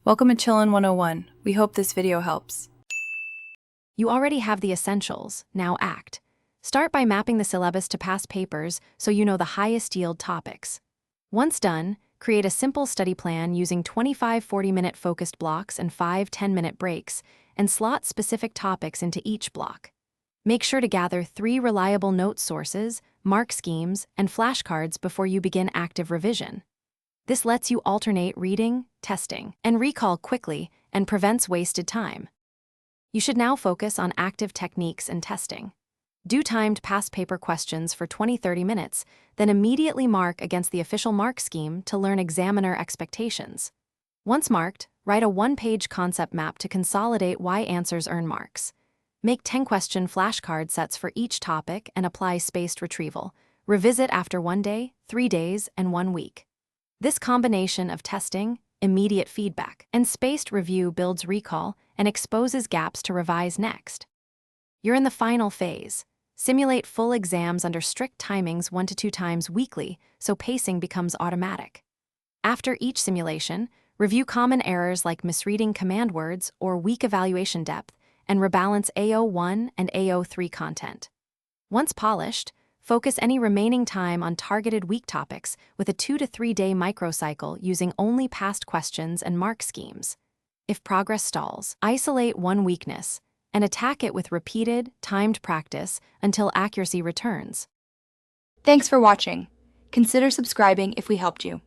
Welcome to Chillin' 101. We hope this video helps. You already have the essentials, now act. Start by mapping the syllabus to past papers so you know the highest yield topics. Once done, create a simple study plan using 25 40-minute focused blocks and 5 10-minute breaks, and slot specific topics into each block. Make sure to gather 3 reliable note sources, mark schemes, and flashcards before you begin active revision. This lets you alternate reading, testing, and recall quickly and prevents wasted time. You should now focus on active techniques and testing. Do timed past paper questions for 20-30 minutes, then immediately mark against the official mark scheme to learn examiner expectations. Once marked, write a 1-page concept map to consolidate why answers earn marks. Make 10-question flashcard sets for each topic and apply spaced retrieval. Revisit after 1 day, 3 days, and 1 week. This combination of testing, immediate feedback, and spaced review builds recall and exposes gaps to revise next. You're in the final phase. Simulate full exams under strict timings 1 to 2 times weekly so pacing becomes automatic. After each simulation, review common errors like misreading command words or weak evaluation depth and rebalance AO1 and AO3 content. Once polished, focus any remaining time on targeted weak topics with a 2 to 3 day microcycle using only past questions and mark schemes. If progress stalls, isolate one weakness and attack it with repeated, timed practice until accuracy returns. Thanks for watching. Consider subscribing if we helped you.